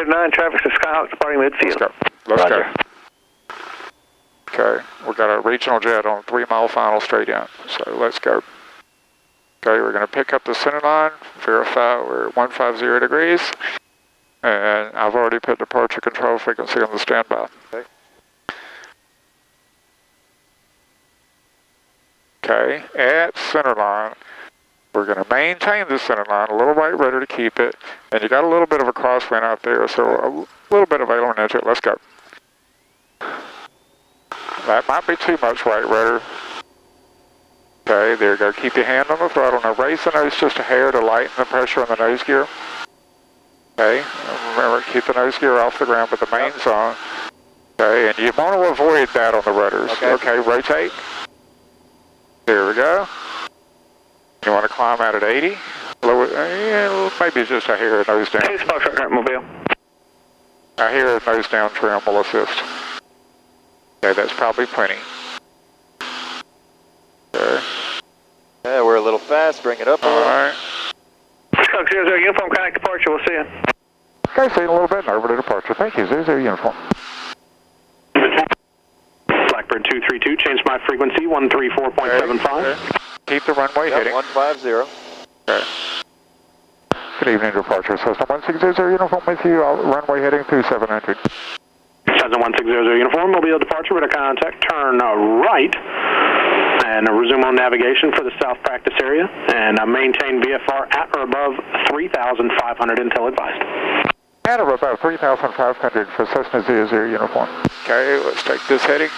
9, traffic to Skyhawk departing midfield. Let's go. Okay, we got a regional jet on 3 mile final straight in, so let's go. Okay, we're going to pick up the center line, verify we're at 150 degrees, and I've already put departure control frequency on the standby. Okay, at center line, we're going to maintain the center line, a little right rudder to keep it, and you got a little bit of a crosswind out there, so a little bit of aileron into it. Let's go. That might be too much right rudder. Okay, there you go. Keep your hand on the throttle. Now raise the nose just a hair to lighten the pressure on the nose gear. Okay, remember, keep the nose gear off the ground, but the main's on. Okay, and you want to avoid that on the rudders. Okay, rotate. There we go. You want to climb out at 80? Lower, maybe just a hair nose down. Hey, Foxtrot Mobile. A hair nose down trim will assist. Okay, that's probably plenty. Okay. Yeah, we're a little fast. Bring it up a little. All right. Skyhawk 00 uniform, contact departure. We'll see you. Okay, see you in a little bit and over to departure. Thank you, 00 uniform. Blackbird 232, change my frequency, 134.75. Okay. Keep the runway heading. 150. Okay. Good evening, departure system 1600 uniform with you, runway heading 2700. Cessna 1600 uniform, mobile departure, radar contact, turn right, and resume on navigation for the south practice area, and maintain VFR at or above 3,500 until advised. At or above 3,500 for Cessna 00 uniform. Okay, let's take this heading,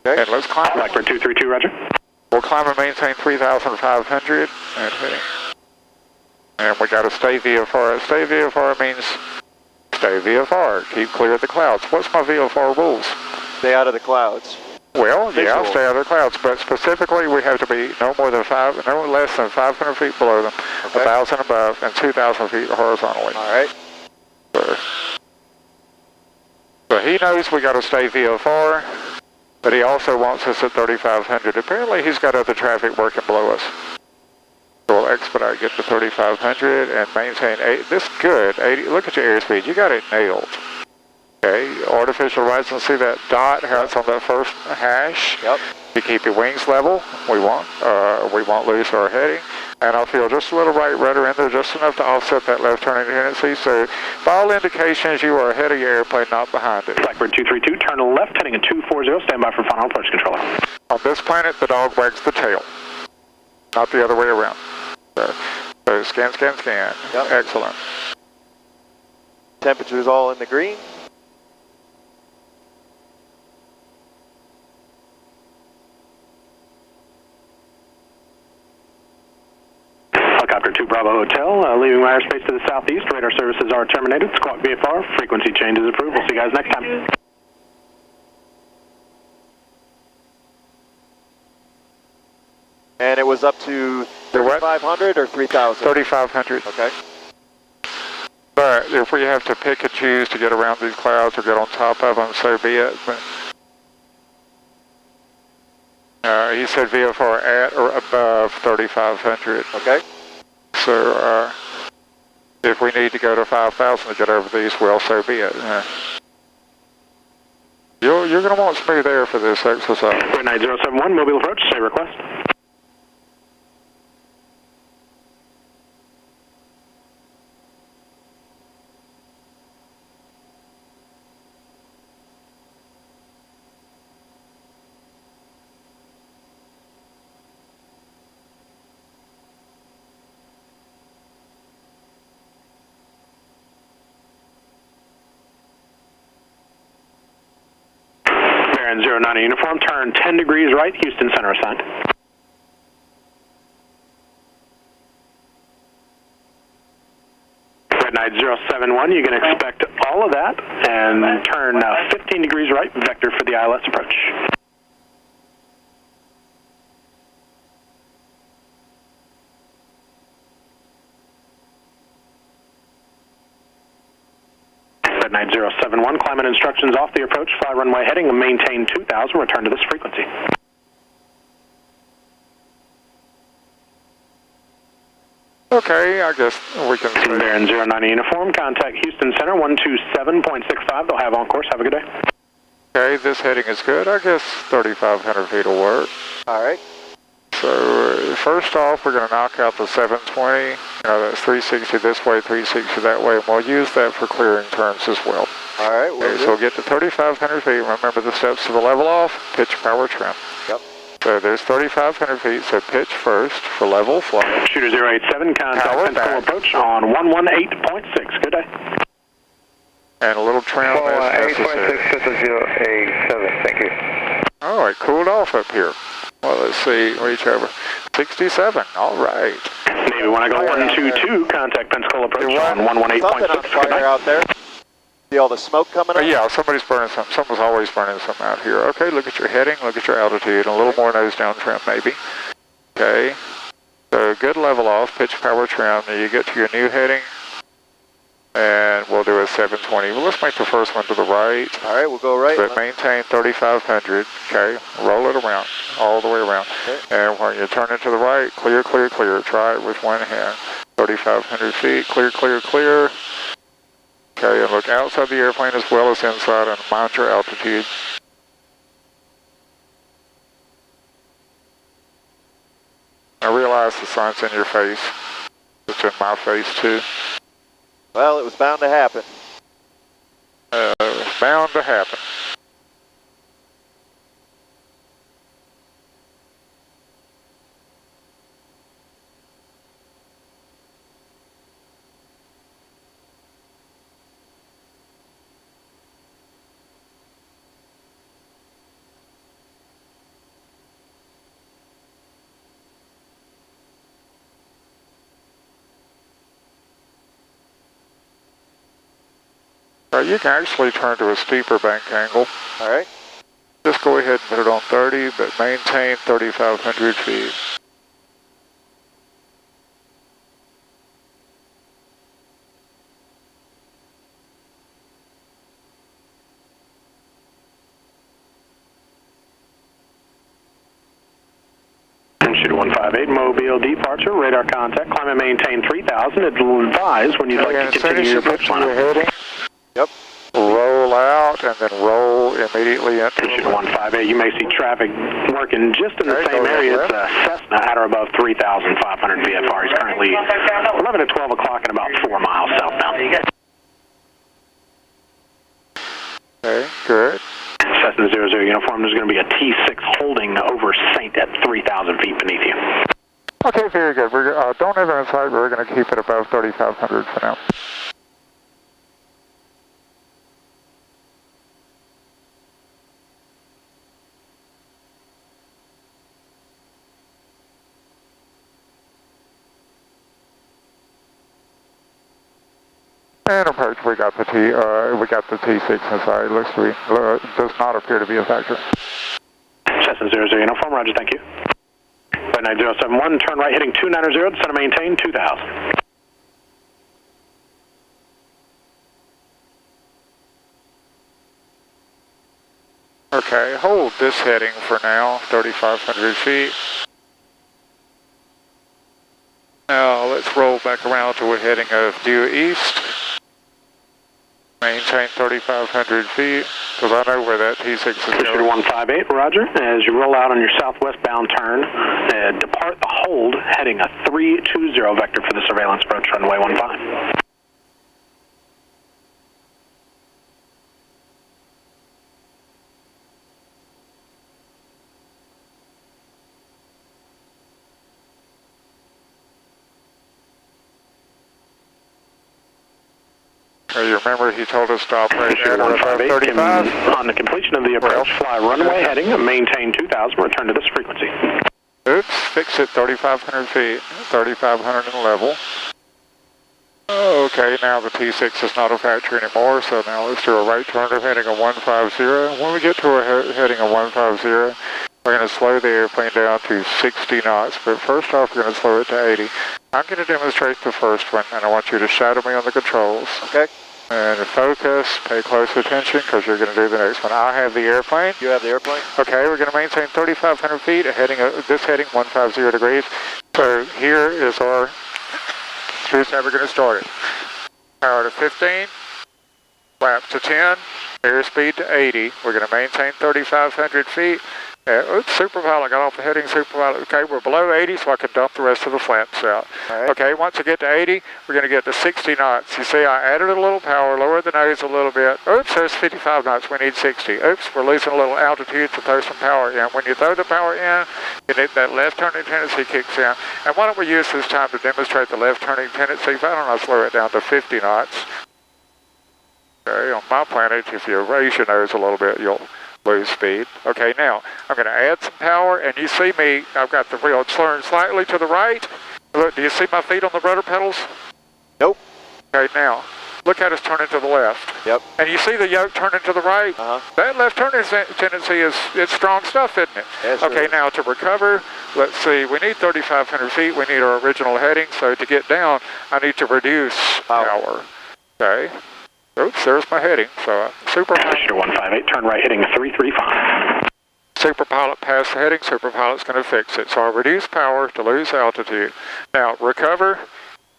and let's climb. Blackbird 232, roger. We'll climb and maintain 3,500 and heading. And we got to stay VFR. Stay VFR means stay VFR. Keep clear of the clouds. What's my VFR rules? Stay out of the clouds. Well, yeah, stay out of the clouds, but specifically we have to be no less than 500 feet below them, 1,000 above, and 2,000 feet horizontally. All right. So he knows we got to stay VFR, but he also wants us at 3,500. Apparently he's got other traffic working below us. So we'll expedite, get to 3,500 and maintain 80. This is good. 80. Look at your airspeed. You got it nailed. Okay. Artificial horizon. See that dot? How it's on that first hash? Yep. You keep your wings level. We won't lose our heading. And I'll feel just a little right rudder in there, just enough to offset that left turning tendency. So by all indications, you are ahead of your airplane, not behind it. Blackbird 232, turn left, heading at 240, stand by for final approach control. On this planet, the dog wags the tail, not the other way around. So scan, scan, scan. Yep. Excellent. Temperature's all in the green. Helicopter 2 Bravo Hotel, leaving my airspace to the southeast. Radar services are terminated. Squawk VFR, frequency change is approved. We'll see you guys next time. And it was up to 3,500 or 3,000? 3,500. Okay. But if we have to pick and choose to get around these clouds or get on top of them, so be it. He said VFR at or above 3,500. Okay. So if we need to go to 5,000 to get over these, well, so be it. You're going to want smooth air for this exercise. 9071, mobile approach, say request. Baron 09 uniform, turn 10 degrees right, Houston Center assigned. Red Knight 071, you can expect all of that, and turn 15 degrees right, vector for the ILS approach. Red Knight 071, climate instructions off the approach, fly runway heading and maintain 2,000, return to this frequency. Okay, I guess we can say. Baron 090 uniform, contact Houston Center 127.65. They'll have on course. Have a good day. Okay, this heading is good. I guess 3,500 feet will work. All right. So first off, we're going to knock out the 720. You know, that's 360 this way, 360 that way, and we'll use that for clearing turns as well. All right. Okay, so we'll get to 3,500 feet. Remember the steps to the level off, pitch, power, trim. Yep. So there's 3,500 feet, so pitch first for level flight. Shooter 087, contact Pensacola approach on 118.6. Good day. And a little trim as necessary. 8.6, this is 087, thank you. Oh, it cooled off up here. Well, let's see, reach over. 67, all right. Navy, when I go 122, contact Pensacola approach on Something on 118.6. fire out there. See all the smoke coming up? Yeah, somebody's burning something. Someone's always burning something out here. Okay, look at your heading, look at your altitude, and a little more nose down trim maybe. Okay, so good level off, pitch, power, trim. Now you get to your new heading, and we'll do a 720. Well, let's make the first one to the right. All right, we'll go right. But maintain 3,500, okay? Roll it around, all the way around. Okay. And when you turn it to the right, clear, clear, clear. Try it with one hand. 3,500 feet, clear, clear, clear. Okay, and look outside the airplane as well as inside and mind your altitude. I realize the sun's in your face. It's in my face too. Well, it was bound to happen. It's bound to happen. You can actually turn to a steeper bank angle. All right. Just go ahead and put it on 30, but maintain 3,500 feet. Shooter 158, Mobile departure, radar contact, climb and maintain 3,000. Advise when you'd like to continue your approach line. Yep. Roll out and then roll immediately into Shooter 158, you may see traffic working just in the same area. It's Cessna at or above 3,500 VFR. He's currently 11 to 12 o'clock and about 4 miles southbound. Okay, good. Cessna 00 uniform, there's going to be a T6 holding over Saint at 3,000 feet beneath you. Okay, very good. We're don't have it inside, but we're going to keep it above 3,500 for now. And approach, we got the T6 inside. Does not appear to be a factor. Cessna 00 uniform, roger, thank you. 9071, turn right heading 290, center maintain 2,000. Okay, hold this heading for now, 3,500 feet. Now let's roll back around to a heading of due east. Maintain 3,500 feet, because I know where that T6 is going. Shooter 158, roger. As you roll out on your southwestbound turn, depart the hold, heading a 320 vector for the surveillance approach runway 15. You remember he told us to operate at above 35? On the completion of the approach, fly runway heading, maintain 2,000, return to this frequency. Oops, fix it 3,500 feet, 3,500 in level. Okay, now the T6 is not a factor anymore, so now let's do a right turn to heading of 150. When we get to a heading of 150, we're going to slow the airplane down to 60 knots, but first off we're going to slow it to 80. I'm going to demonstrate the first one, and I want you to shadow me on the controls. Okay. And focus, pay close attention, because you're going to do the next one. I have the airplane. You have the airplane? Okay, we're going to maintain 3,500 feet, this heading 150 degrees. So here is our Who's never going to start it? Power to 15, flaps to 10, airspeed to 80. We're going to maintain 3,500 feet. Oops, Superpilot got off the heading, Superpilot. Okay, we're below 80, so I can dump the rest of the flaps out. Right. Okay, once I get to 80, we're going to get to 60 knots. You see, I added a little power, lowered the nose a little bit. Oops, there's 55 knots. We need 60. Oops, we're losing a little altitude to throw some power in. When you throw the power in, that left turning tendency kicks in. And why don't we use this time to demonstrate the left turning tendency? Why don't I slow it down to 50 knots? Okay, on my planet, if you raise your nose a little bit, you'll lose speed. Okay, now I'm going to add some power, and you see me, I've got the wheel slurring slightly to the right. Look, do you see my feet on the rudder pedals? Nope. Okay, now look at us turning to the left. Yep. And you see the yoke turning to the right? That left turning tendency it's strong stuff, isn't it? Yes, okay, now to recover, let's see, we need 3,500 feet. We need our original heading, so to get down, I need to reduce power. Okay. Oops, there's my heading. So Superpilot. 158, turn right heading 335. Superpilot passed the heading, Superpilot's going to fix it. So I'll reduce power to lose altitude. Now recover,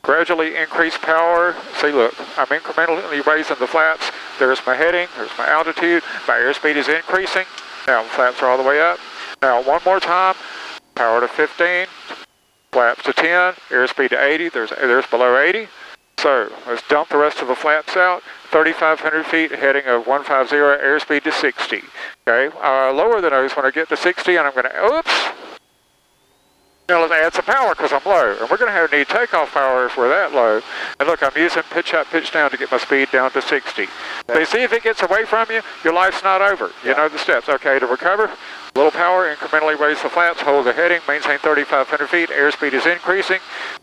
gradually increase power. See, look, I'm incrementally raising the flaps. There's my heading, there's my altitude, my airspeed is increasing. Now the flaps are all the way up. Now one more time, power to 15, flaps to 10, airspeed to 80, there's below 80. So let's dump the rest of the flaps out. 3,500 feet, heading of 150, airspeed to 60. Okay, lower the nose when I get to 60, and I'm going to, oops. Now let's add some power because I'm low, and we're going to need takeoff power if we're that low. And look, I'm using pitch up, pitch down to get my speed down to 60. Okay. So you see, if it gets away from you, your life's not over. You know the steps. Okay, to recover, little power, incrementally raise the flaps, hold the heading, maintain 3,500 feet, airspeed is increasing.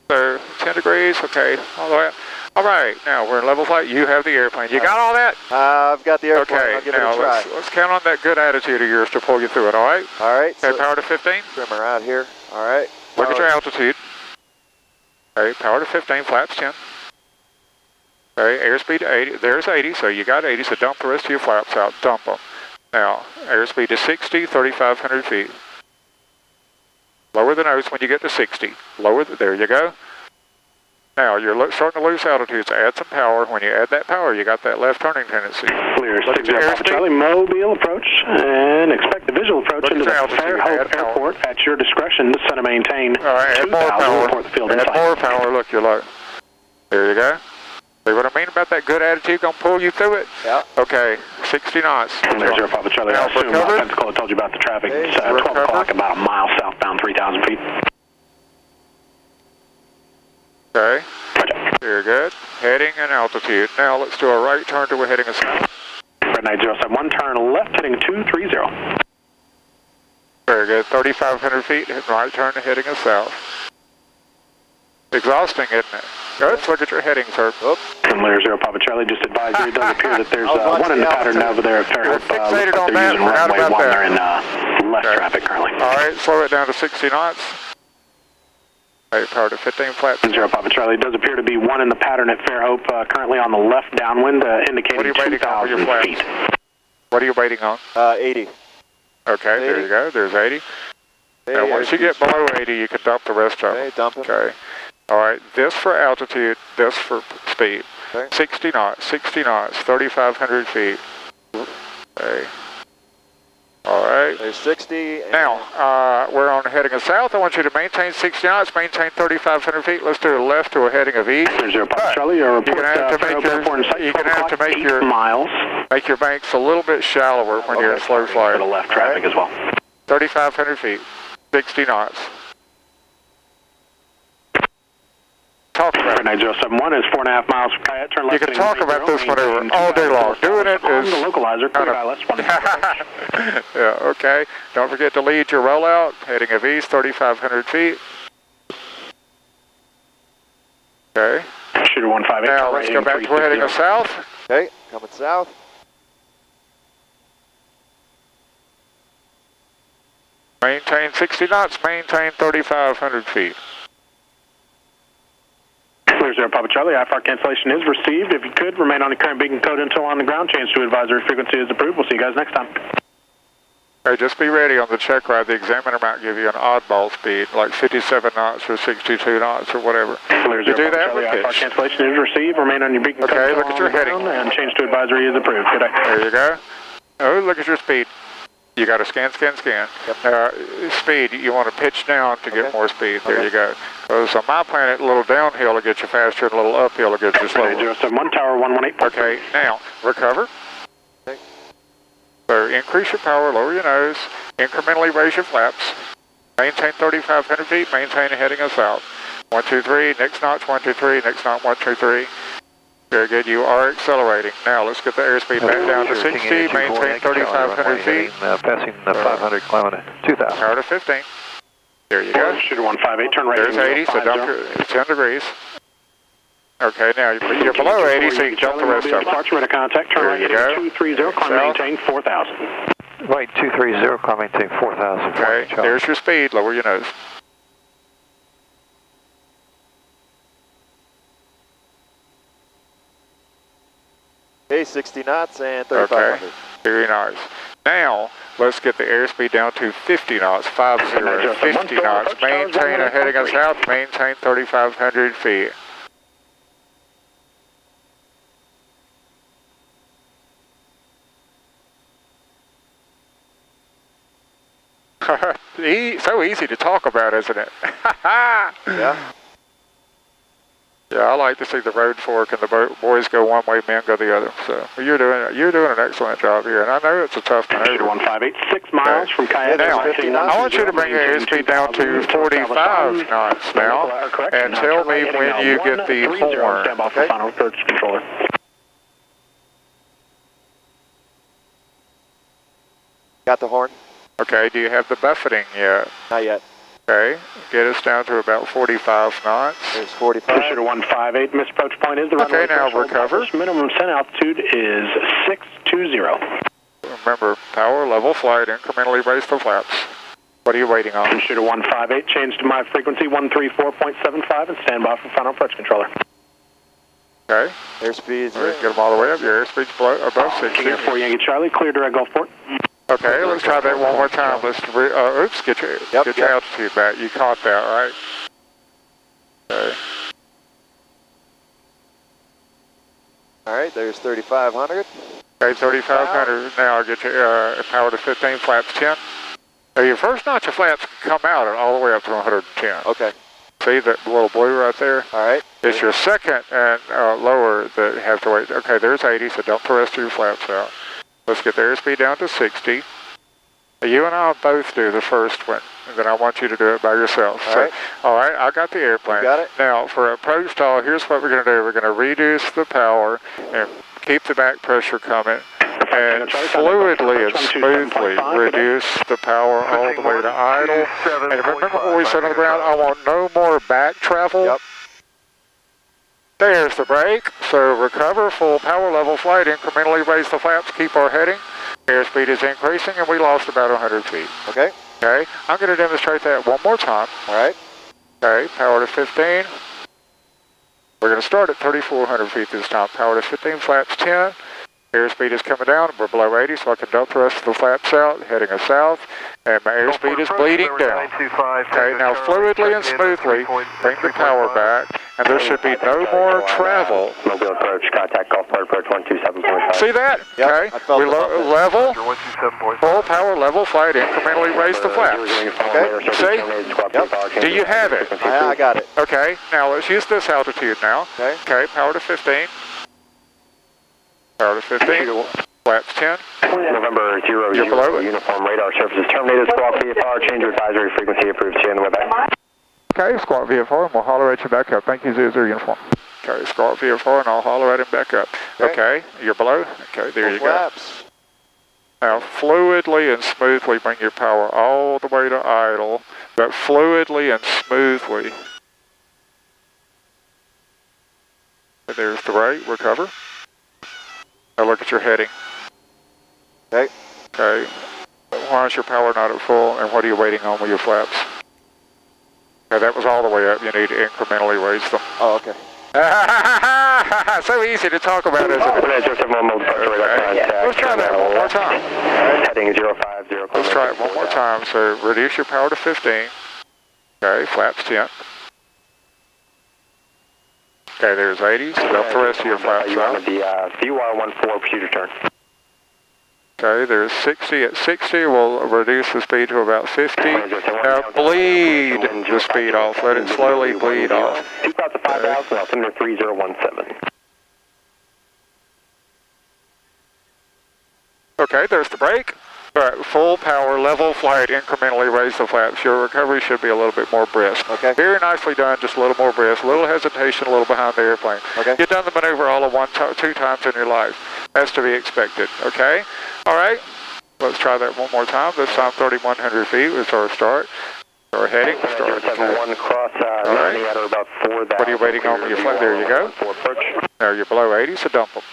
So 10 degrees, okay, all the way up. All right, now we're in level flight. You have the airplane. You got all that? I've got the airplane. Okay, I'll give now it a try. let's count on that good attitude of yours to pull you through it, all right? All right. Okay, so power to 15. Trim her out here. All right. Look at your altitude. Okay, power to 15, flaps 10. Okay, airspeed to 80. There's 80, so you got 80, so dump the rest of your flaps out. Dump them. Now, airspeed to 60, 3,500 feet. Lower the nose when you get to 60. There you go. Now, you're starting to lose altitude, so add some power. When you add that power, you got that left turning tendency. Clear 60 Charlie, Mobile approach, and expect the visual approach into the Fairhope Airport at your discretion to set and maintain 2,000 report the field in sight. Add more power, look, you're low. There you go. See what I mean about that good attitude going to pull you through it? Yeah. Okay, 60 knots. There's your Papa Charlie. I assume Pensacola told you about the traffic. It's 12 o'clock, about a mile southbound, 3,000 feet. Okay, very good. Heading and altitude. Now let's do a right turn to we're heading a south. Red 9071, turn left, heading 230. Very good. 3,500 feet, right turn to heading a south. Exhausting, isn't it? Let's look at your heading, sir. Layer 0 Papa Charlie, just advisory. It does appear that there's one in the pattern over there at Fairhope. Fixated on they're that. using runway 1. They're in less traffic currently. All right, slow it down to 60 knots. Okay, power to 15 flaps. 0 Papa Charlie, it does appear to be one in the pattern at Fairhope, currently on the left downwind, indicating 2,000 feet. What are you waiting on? 80. Okay, 80. There you go. There's 80. Now, once you get below 80, you can dump the rest of them. Okay, dump it. Okay. All right, this for altitude, this for speed. Okay. 60 knots, 3,500 feet. Okay. All right. There's 60. Now, we're on heading of south. I want you to maintain 60 knots, maintain 3,500 feet. Let's do a left to a heading of east. There's your Papa Charlie. You're going to have to make your miles. Make your banks a little bit shallower when you're in slow flight. For the left traffic as well. 3,500 feet, 60 knots. Talk about it. 9071 is 4.5 miles from Kayette. Turn left. You can talk about this maneuver all day long. Doing it is the localizer. kind of yeah. Okay. Don't forget to lead your rollout. Heading of east, 3,500 feet. Okay. Shooter 158. Now let's go back to we're heading of south. Okay, coming south. Maintain 60 knots. Maintain 3,500 feet. Clear 0 Papa Charlie, IFR cancellation is received. If you could, remain on the current beacon code until on the ground. Change to advisory frequency is approved. We'll see you guys next time. Hey, just be ready on the check ride. The examiner might give you an oddball speed, like 57 knots or 62 knots or whatever. You do that with pitch. Cancellation is received. Remain on your beacon. Okay, look at your heading. And change to advisory is approved. Good day. There you go. Oh, look at your speed. You got to scan. Yep. Speed, you want to pitch down to get more speed. There you go. So on my planet, a little downhill will get you faster, and a little uphill will get you slower. 071 Tower 118. Okay, now, recover. Okay. So increase your power, lower your nose, incrementally raise your flaps, maintain 3,500 feet, maintain heading us south. 1, 2, 3, next notch, 1, 2, 3, next notch, 1, 2, 3. Very good, you are accelerating. Now let's get the airspeed back down to 60, maintain 3,500 feet. Passing the 500, climbing at 2,000. Power to 15. There you go. Shooter 158, turn right. There's 80, so dump your 10 degrees. Okay, now you're below 80, so you can dump the rest of it. Departure, radar contact, turn right, 230, climb, maintain 4,000. Right, 230, climb, maintain 4,000. Okay, there's your speed, lower your nose. Okay, 60 knots and 3,500. Okay, very nice. Now, let's get the airspeed down to 50 knots, 50 knots. Maintain a heading us south, maintain 3,500 feet. So easy to talk about, isn't it? Yeah. Yeah, I like to see the road fork and the boys go one way, men go the other. So you're doing an excellent job here, and I know it's a tough maneuver. 158, 6 miles from Kayette. Now, I want you to bring your airspeed down to 45 knots now, and tell me when you get the horn. Stand by for final approach, controller. Got the horn? Okay, do you have the buffeting yet? Not yet. Okay, get us down to about 45 knots. There's 45. Shooter 158, misapproach point is the runway. Okay, now recover. Minimum descent altitude is 620. Remember, power, level flight, incrementally raise the flaps. What are you waiting on? Shooter 158, change to my frequency 134.75 and stand by for final approach, controller. Okay. Airspeed's Get them all the way up. Your airspeed's above 60. King 4 Yankee Charlie, clear direct Gulfport. Okay, let's try that one more time. Let's oops, get your altitude back. You caught that, right? Okay. All right, there's 3,500. Okay, 3,500. Now get your power to 15, flaps 10. Now your first notch of flaps can come out all the way up to 110. Okay. See that little blue right there? All right. It's your second and lower that have to wait. Okay, there's 80, so dump the rest of your flaps out. Let's get the airspeed down to 60. You and I both do the first one, and then I want you to do it by yourself. All right, I got the airplane. You got it. Now, for approach stall, here's what we're going to do. We're going to reduce the power and keep the back pressure coming, and fluidly and smoothly reduce the power all the way to idle. And remember what we said on the ground? I want no more back travel. Yep. There's the brake. So recover, full power level flight, incrementally raise the flaps, keep our heading. Airspeed is increasing, and we lost about 100 feet. Okay. Okay, I'm going to demonstrate that one more time. All right. Okay, power to 15. We're going to start at 3,400 feet this time. Power to 15, flaps 10. Airspeed is coming down. We're below 80, so I can dump the rest of the flaps out, heading us south. And my airspeed is bleeding down. Okay, now fluidly and smoothly bring the power back, and there should be no more travel. Mobile approach, contact Gulfport approach 127.5. See that? Yep, Okay, we level, full power level flight, incrementally raise the flaps. Okay. See? Yep. Do you have it? I got it. Okay, now let's use this altitude now. Okay. Okay, power to 15. Power to 15. Flaps 10. November 00, You're below it. uniform radar services terminated. Squawk VFR, change your advisory frequency approved. See you on the way back. Okay, squawk VFR, and we'll holler at you back up. Thank you, 00 uniform. Okay, squawk VFR, and I'll holler at him back up. Okay, you're below? Okay, there you Flaps. go. Now, fluidly and smoothly bring your power all the way to idle, but fluidly and smoothly. And there's the rate, recover. Now look at your heading. Okay. Okay. Why is your power not at full, and what are you waiting on with your flaps? Okay, that was all the way up. You need to incrementally raise them. Oh, okay. So easy to talk about, isn't it? Just a moment. Okay. Let's try that one more time. Heading heading 050. Let's try it one more time. So reduce your power to 15. Okay, flaps 10. Okay, there's 80. So up the rest of your flaps You out. wanted the VR14, proceed to turn. Okay, there's 60. At 60, we'll reduce the speed to about 50. Now bleed the speed off. Let it slowly bleed off. 2,000 to 5,000, altimeter 3017. Okay, there's the brake. All right, full power, level flight, incrementally raise the flaps. Your recovery should be a little bit more brisk. Okay. Very nicely done, just a little more brisk. A little hesitation, a little behind the airplane. Okay. You've done the maneuver all of two times in your life. That's to be expected, okay? All right, let's try that one more time. This time 3,100 feet is our start. Our heading, start. 071, cross 90 at or about 4,000. What are you waiting on when you fly? There you go. Now you're below 80, so dump them.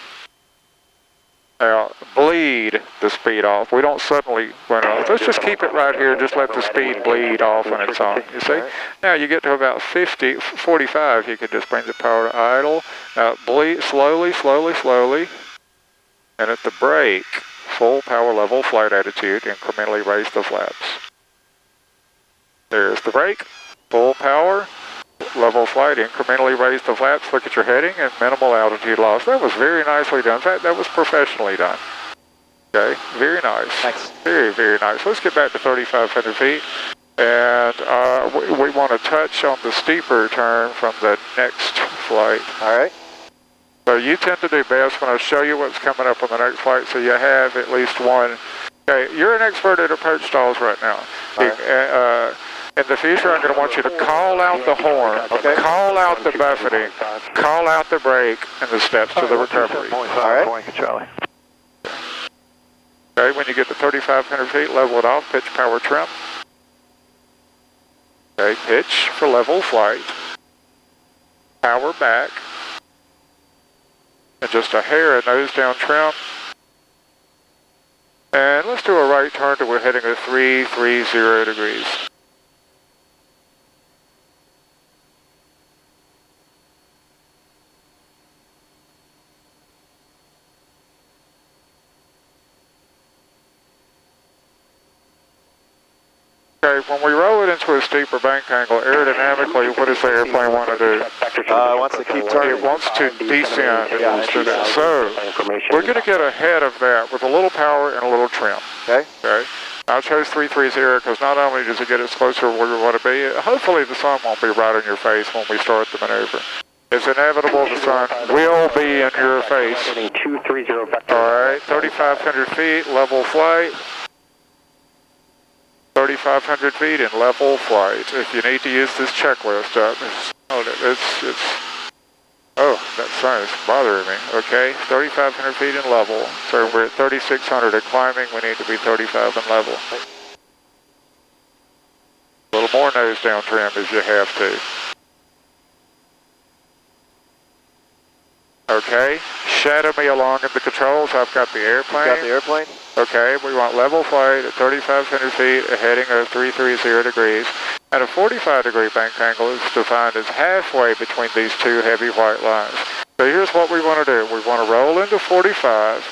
Now, bleed the speed off. We don't suddenly run off. Let's just keep it right here. Just let the speed bleed off when it's on, you see? Now you get to about 50, 45, you can just bring the power to idle. Now bleed slowly, slowly, slowly. And at the brake, full power level flight attitude, incrementally raise the flaps. There's the brake, full power. Level flight, incrementally raise the flaps, look at your heading, and minimal altitude loss. That was very nicely done. In fact, that was professionally done. Okay, very nice. Thanks. Very, very nice. Let's get back to 3,500 feet. And we want to touch on the steeper turn from the next flight. All right. So you tend to do best when I show you what's coming up on the next flight, so you have at least one. Okay, you're an expert at approach stalls right now. Right. In the future, I'm going to want you to call out the horn, call out the buffeting, call out the brake, and the steps to the recovery. All right. Charlie. Okay, when you get to 3,500 feet, level it off, pitch power trim. Okay, pitch for level flight. Power back. And just a hair of nose down trim. And let's do a right turn till we're heading at 330 degrees. Okay, when we roll it into a steeper bank angle, aerodynamically, what does the airplane want to do? It wants to keep turning. It wants to descend. It wants to do. So, we're going to get ahead of that with a little power and a little trim. Okay. Okay. I chose 330 because not only does it get us closer to where we want to be, hopefully the sun won't be right in your face when we start the maneuver. It's inevitable the sun will be in your face. All right, 3,500 feet, level flight. 3,500 feet in level flight. If you need to use this checklist up, that sun is bothering me. Okay, 3,500 feet in level. So we're at 3,600 at climbing. We need to be 35 in level. A little more nose down trim as you have to. Okay, shadow me along in the controls. I've got the airplane. You got the airplane? Okay, we want level flight at 3,500 feet, a heading of 330 degrees. And a 45 degree bank angle is defined as halfway between these two heavy white lines. So here's what we want to do. We want to roll into 45.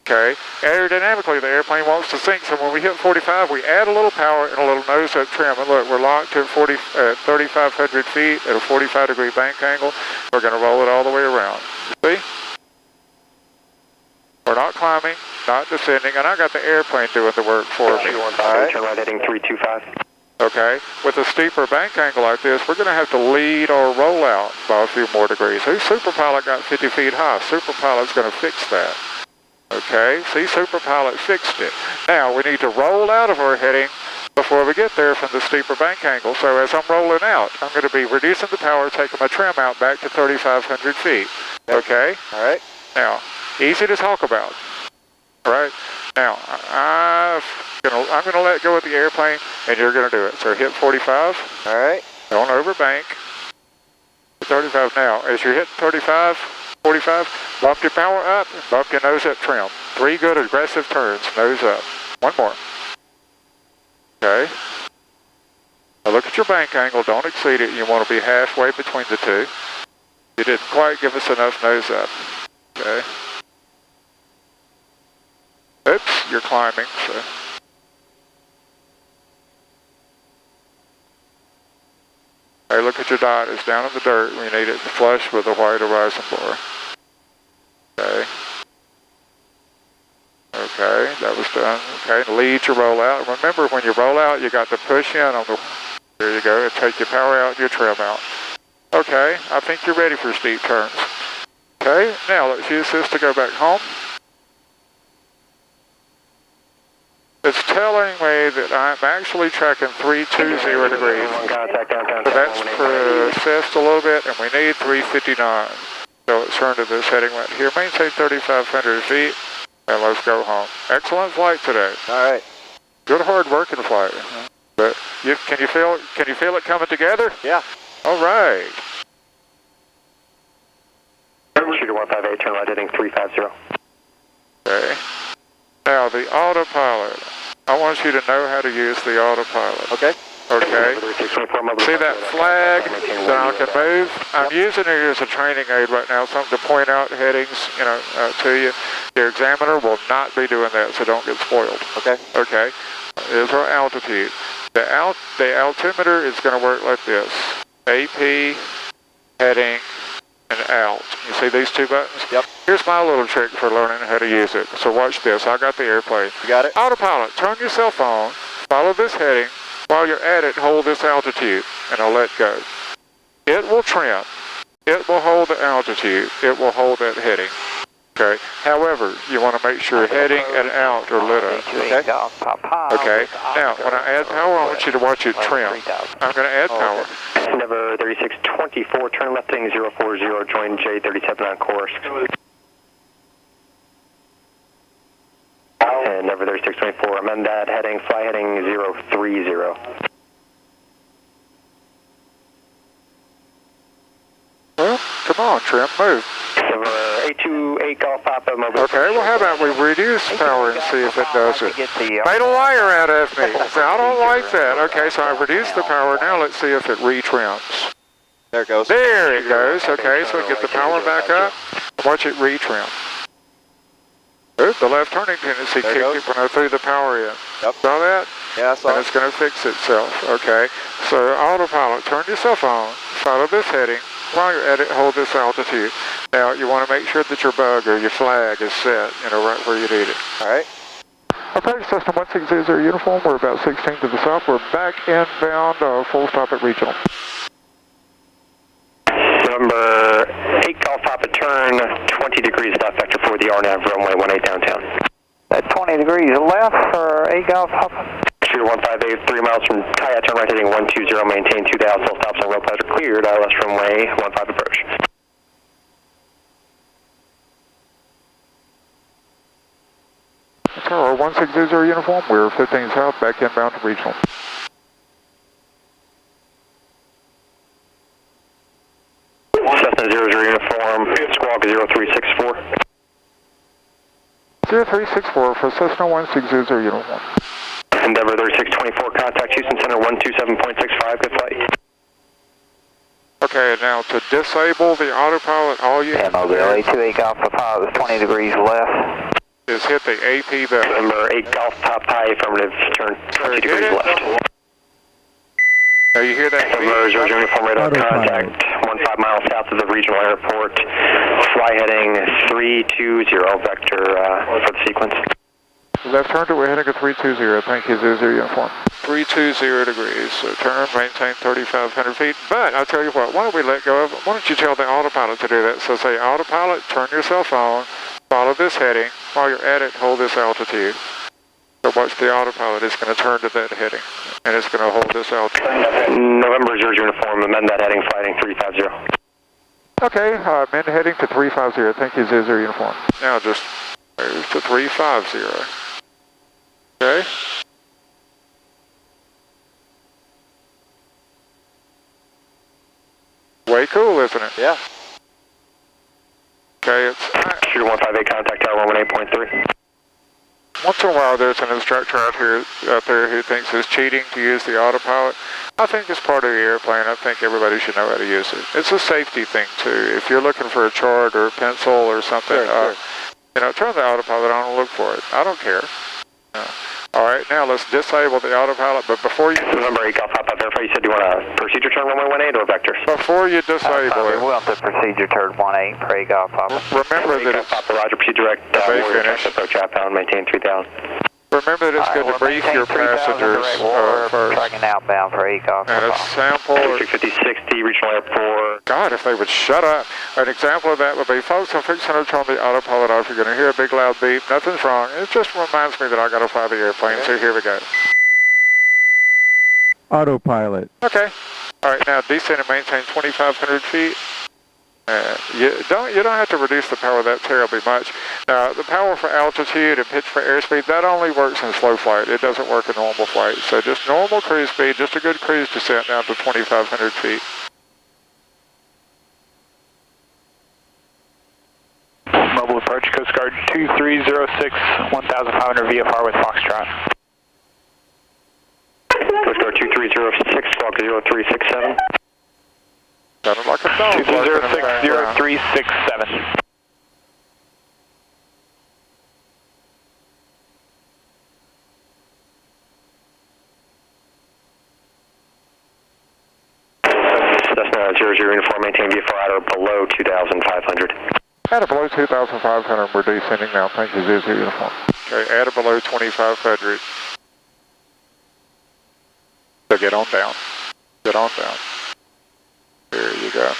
Okay, aerodynamically the airplane wants to sink, so when we hit 45, we add a little power and a little nose up trim. And look, we're locked at 3,500 feet at a 45 degree bank angle. We're going to roll it all the way around. See? We're not climbing, not descending, and I got the airplane doing the work for me. All right. Turn right heading 325. Okay, with a steeper bank angle like this, we're going to have to lead or roll out by a few more degrees. See, Superpilot got 50 feet high. Superpilot's going to fix that. Okay, see, Superpilot fixed it. Now, we need to roll out of our heading before we get there from the steeper bank angle. So as I'm rolling out, I'm going to be reducing the power, taking my trim out back to 3,500 feet. Okay? All right. Now, easy to talk about. All right? Now, I'm going to let go of the airplane, and you're going to do it. So hit 45. All right. Don't overbank. 35 now. As you hit 35, 45, bump your power up, and bump your nose up trim. 3 good aggressive turns, nose up. One more. Okay. Now look at your bank angle. Don't exceed it. You want to be halfway between the two. You didn't quite give us enough nose up. Okay. Oops, you're climbing, so your dot is down in the dirt. We need it flush with the white horizon bar. Okay. Okay, that was done. Okay, lead your roll out. Remember, when you roll out, you got to push in on the, there you go, and take your power out and your trim out. Okay, I think you're ready for steep turns. Okay, now let's use this to go back home. It's telling me that I'm actually tracking 320 degrees. So that's processed a little bit, and we need 359. So let's turn to this heading right here. Maintain 3,500 feet, and let's go home. Excellent flight today. All right. Good hard working flight. But can you feel it coming together? Yeah. All right. Shooter 158, turn right heading 350. Okay. Now the autopilot. I want you to know how to use the autopilot. Okay. Okay. See that flag that I can move? I'm using it as a training aid right now, something to point out headings, to you. Your examiner will not be doing that, so don't get spoiled. Okay. Okay. Here's our altitude. The altimeter is going to work like this. AP, heading, and out. You see these two buttons? Yep. Here's my little trick for learning how to use it. So watch this. I got the airplane. You got it? Autopilot, turn your cell phone, follow this heading. While you're at it, hold this altitude, and I'll let go. It will trim. It will hold the altitude. It will hold that heading. Okay. However, you want to make sure heading and out are lit up. Okay. Okay. Now, when I add power, I want you to watch it trim. I'm going to add power. Endeavor 3624, turn left heading 040, join J37 on course. And Endeavor 3624, amend that heading, fly heading 030. Well, come on, trim, move. Endeavor 828 Golf Papa, mobile. Okay, well, how about we reduce power and see if it does it? Made a liar out of me. So I don't like that. Okay, so I've reduced the power. Now let's see if it retrims. There it goes. There it goes. Okay, so get the power back up. Watch it retrim. Oops, the left turning tendency kicked it when I threw the power in. Yep. Saw that? Yeah, I saw and it's going to fix itself. Okay, so autopilot, turn yourself on, follow this heading. While you're at it, hold this altitude. Now, you want to make sure that your bug or your flag is set, right where you need it. All right. Okay, System 1600 uniform, we're about 16 to the south. We're back inbound, full stop at regional. Number 8 Golf Papa, turn 20 degrees left vector for the RNAV runway 18 downtown. At 20 degrees left for 8 Golf Papa. Shooter 158, 3 miles from Kaya, turn right heading 120, maintain 2,000, full stops on road pads are cleared, ILS runway 15 approach. Tower 1600 uniform, we're 15 south, back inbound to regional. Cessna 00 uniform, squawk 0364. 0364 for Cessna 1600 uniform. Endeavor 3624, contact Houston Center 127.65, good flight. Okay, now to disable the autopilot, all you have to do 28 Golf Papa, 20 degrees left. is hit the AP button. Number 8 Golf Papa, affirmative, turn 20 degrees left. Now you hear that? Number 00 uniform radar contact, 15 miles south of the regional airport, fly heading 320, vector for the sequence. Left turn to heading at 320, thank you, 00 uniform. 320 degrees, so turn, maintain 3,500 feet. But I'll tell you what, why don't we let go of it? Why don't you tell the autopilot to do that? So say, autopilot, turn your cell phone, follow this heading. While you're at it, hold this altitude. So watch the autopilot, it's going to turn to that heading, and it's going to hold this altitude. November 00 uniform, amend that heading, fly heading 350. Okay, amend heading to 350, thank you, 00 uniform. Now just move to 350. Okay. Way cool, isn't it? Yeah. Okay, it's... Shooter 158, contact tower 18.3. Once in a while there's an instructor out there who thinks it's cheating to use the autopilot. I think it's part of the airplane. I think everybody should know how to use it. It's a safety thing too. If you're looking for a chart or a pencil or something, sure. turn the autopilot on and look for it. I don't care. All right, now let's disable the autopilot, but before you... November 8 Golf Papa Verify, you said you want a procedure turn runway 18 or vectors? Before you disable We it, want the procedure turn 18 for 8 Golf Papa. remember that Golf it's... Papa, Roger, proceed direct, Warrior finish. approach outbound, maintain 3000. Remember that it's good to brief your passengers first. Tracking outbound for 8 Golf And a Papa. sample... 5060, regional airport. God, if they would shut up. An example of that would be, folks, I'm fixing to turn the autopilot off. You're going to hear a big loud beep. Nothing's wrong. It just reminds me that I got to fly the airplane, so here we go. Autopilot. Okay. All right, now descend and maintain 2,500 feet. You don't have to reduce the power that terribly much. Now, the power for altitude and pitch for airspeed, that only works in slow flight. It doesn't work in normal flight. So just normal cruise speed, just a good cruise descent down to 2,500 feet. Mobile approach, Coast Guard 2306, 1,500 VFR with Foxtrot. Coast Guard 2306, Squawk 0367. Sounded like a dog. 2306, 0367. Cessna 00 uniform, maintain VFR at or below 2,500. At or below 2,500, we're descending now. Thank you, 00 uniform. Okay, at or below 2,500. So get on down. Get on down. There you go.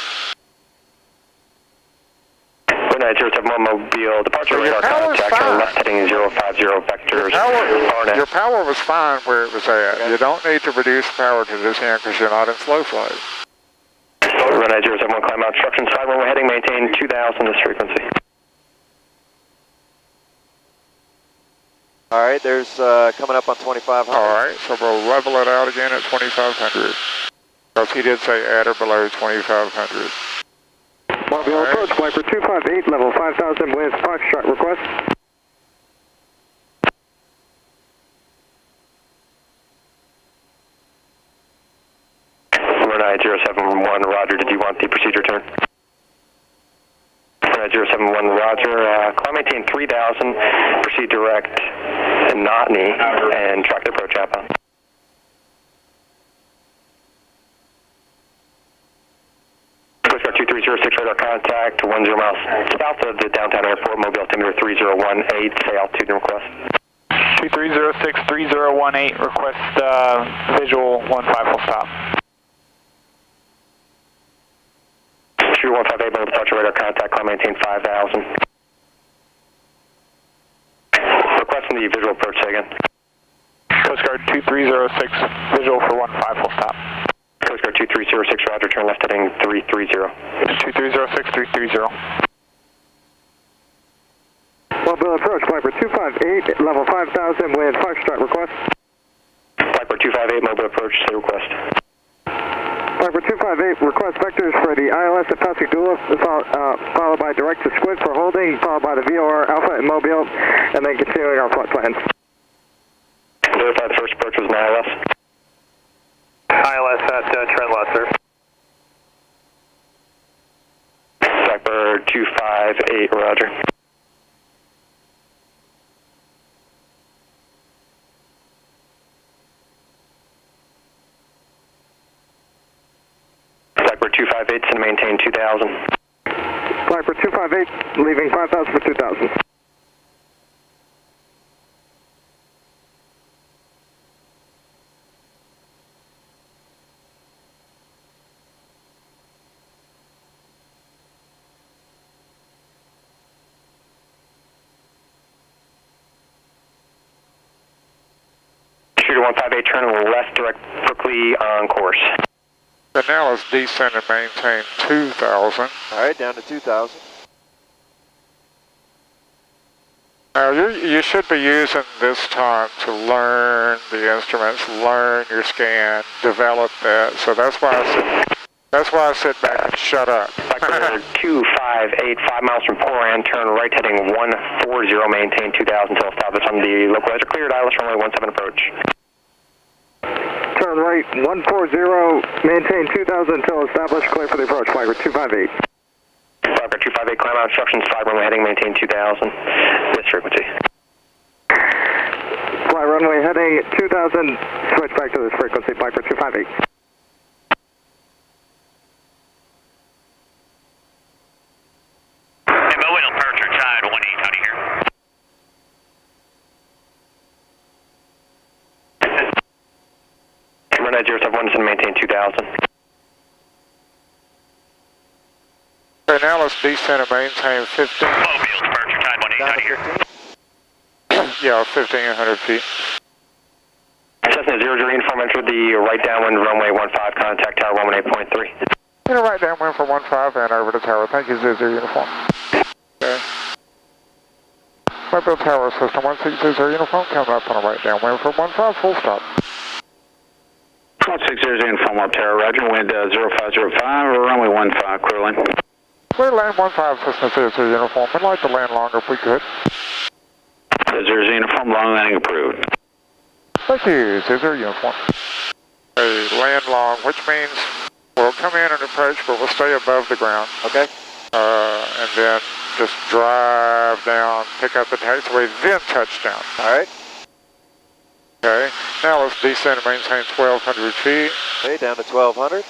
9071 Mobile, departure radar contact on left heading 050 vectors. Your power was fine where it was at. You don't need to reduce power to this end because you're not in slow flight. Run 9071, climb out instructions, 5 when we're heading, maintain 2000 this frequency. All right, there's coming up on 2,500. All right, so we'll level it out again at 2,500. Because he did say at or below 2,500. Mobile approach, flight for 258, level 5,000 with Foxtrot request. Run 9071, Roger, did you want the procedure turn? 9071, Roger, climb maintain 3000, proceed direct and Notney, and track the approach outbound. Coast Guard 2306, radar contact, 10 miles south of the downtown airport, Mobile altimeter 3018, say altitude and request. 2306, 3018, request visual 15 full stop. 2158, mobile departure radar contact, climb maintain 5000. Requesting the visual approach, say again. Coast Guard 2306, visual for 15 full stop. Coast Guard 2306, Roger, turn left heading 330. 2306, 330. Mobile approach, flight for 258, level 5,000 with Foxtrot request. Flight for 258, mobile approach, say request. Flight for 258, request vectors for the ILS at Pascagoula, followed by direct to Squid for holding, followed by the VOR Alpha and Mobile, and then continuing our flight plans. Verify the first approach was an ILS. ILS at trend left, sir. Blackbird 258, Roger. Blackbird 258, to maintain 2000. Flight for 258, leaving 5,000 for 2,000. Shooter 158, turn left direct Berkeley on course. And now let's descend and maintain 2,000. All right, down to 2,000. Now you should be using this time to learn the instruments, learn your scan, develop that. So that's why I sit back and shut up. Blackbird 258, 5 miles from Poran, turn right heading 140, maintain 2000 until stop. It's on the localizer cleared, ILS runway 17 approach. Turn right 140, maintain 2,000 until established, clear for the approach, flight for 258. Blackbird 258, climb out instructions, 5 runway heading, maintain 2000, this frequency. Fly runway heading 2000, switch back to this frequency, Piper 258. Hey, Mobile departure, tide 18, how do you hear? Run at 071 and maintain 2000. Okay, now let's descend and maintain 15. Mobile departure, tide 18, how do you hear? Yeah, 1,500 feet. Cessna 00 uniform, enter the right downwind runway 15, contact tower 118.3. You know, right downwind for 15 and over to tower. Thank you, 00 uniform. Okay. Mobile tower system 1600 uniform, coming up on a right downwind for 15, full stop. 1600 uniform up tower, roger, wind 0505, runway 15, clear land. Clear land 15, Cessna 00 uniform. We'd like to land longer if we could. 00 uniform, long landing approved. Thank you, 00 uniform. Okay, land long, which means we'll come in and approach, but we'll stay above the ground. Okay. And then just drive down, pick up the taxiway, then touchdown. All right. Okay, now let's descend and maintain 1,200 feet. Okay, down to 1,200.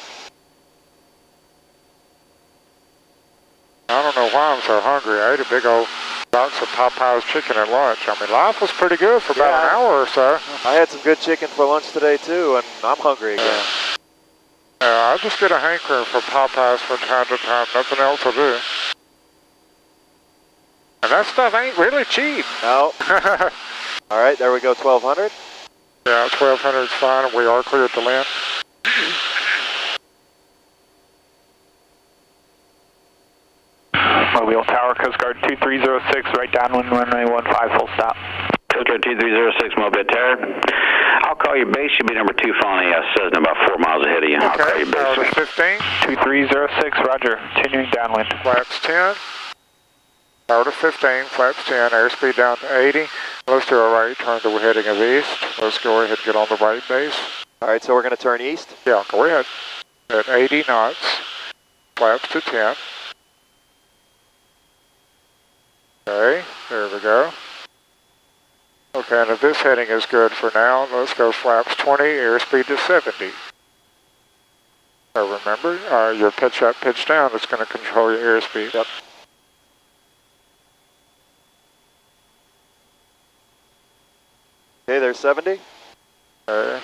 I don't know why I'm so hungry. I ate a big old box of Popeye's chicken at lunch. I mean, life was pretty good for about an hour or so. I had some good chicken for lunch today too, and I'm hungry again. I just get a hankering for Popeyes from time to time. Nothing else will do. And that stuff ain't really cheap. No. All right, there we go, 1,200. Yeah, 1,200 is fine, and we are cleared to land. Mobile Tower, Coast Guard 2306, right downwind runway 15, full stop. Coast Guard 2306, Mobile Tower. I'll call your base. You'll be number 2 following the Cessna about 4 miles ahead of you. I'll call your Tower base. 15. 2306, roger. Continuing downwind. Flaps 10. Tower to 15, flaps 10, airspeed down to 80. Let's do a right turn to heading of east. Let's go ahead and get on the right base. All right, so we're going to turn east. Yeah, go ahead. At 80 knots, flaps to 10. Okay, there we go. Okay, and if this heading is good for now, let's go flaps 20, airspeed to 70. So remember, your pitch up, pitch down is going to control your airspeed. Yep. Okay, there's 70. Okay.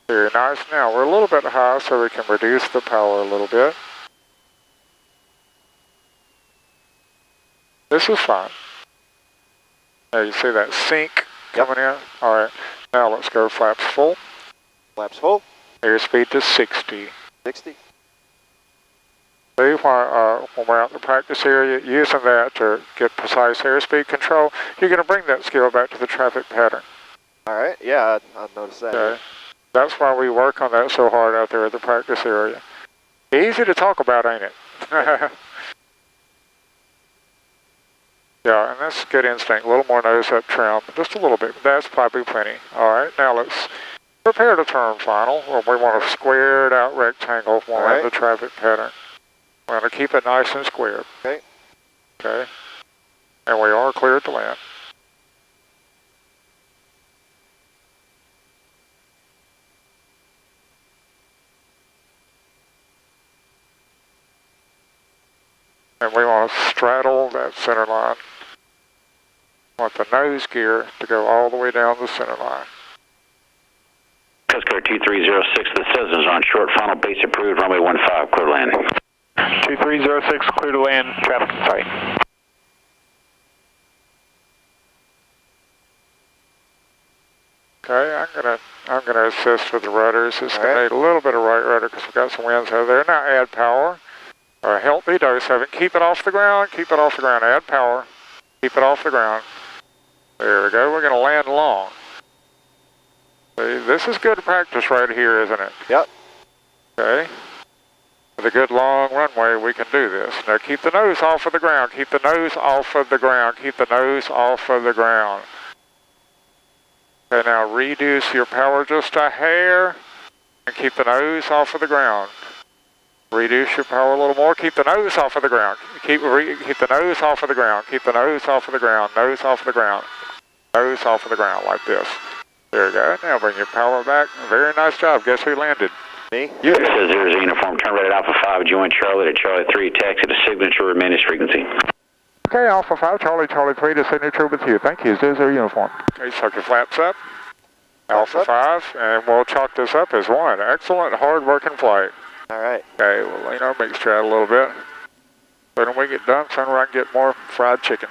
Very nice. Now, we're a little bit high, so we can reduce the power a little bit. This is fine. Now, you see that sink coming in? All right. Now, let's go flaps full. Flaps full. Airspeed to 60. 60. See, when we're out in the practice area, using that to get precise airspeed control, you're going to bring that skill back to the traffic pattern. All right, yeah, I noticed that. Okay. That's why we work on that so hard out there at the practice area. Easy to talk about, ain't it? Yeah, and that's good instinct. A little more nose up trim, just a little bit. That's probably plenty. All right, now let's prepare to turn final. Well, we want a squared out rectangle while in the traffic pattern. We're going to keep it nice and squared. Okay. Okay. And we are cleared to land. And we want to straddle that center line. We want the nose gear to go all the way down the center line. Coast Guard 2306, the Cessna's on short final, base approved, runway 15, clear land. 2306, clear to land, traffic in sight. Okay, I'm gonna assist with the rudders. It's gonna need a little bit of right rudder because we've got some winds over there. Now add power. A healthy dose of it. Keep it off the ground. Keep it off the ground. Add power. Keep it off the ground. There we go. We're going to land long. See, this is good practice right here, isn't it? Yep. Okay. With a good long runway, we can do this. Now keep the nose off of the ground. Keep the nose off of the ground. Keep the nose off of the ground. Okay, now reduce your power just a hair and keep the nose off of the ground. Reduce your power a little more. Keep the nose off of the ground. Keep the nose off of the ground. Keep the nose off of the ground. Nose off of the ground. Nose off of the ground like this. There you go. Now bring your power back. Very nice job. Guess who landed? Me? This is 00 uniform. Turn right at Alpha 5. Join Charlie at Charlie 3. Taxi to signature managed frequency. Okay, Alpha 5, Charlie 3 to signature with you. Thank you. 00 uniform. Okay, suck your flaps up. Alpha 5, and we'll chalk this up as 1. Excellent, hard-working flight. All right. Okay, we'll lean our mix out a little bit. Sooner we get done, sooner I can get more fried chicken.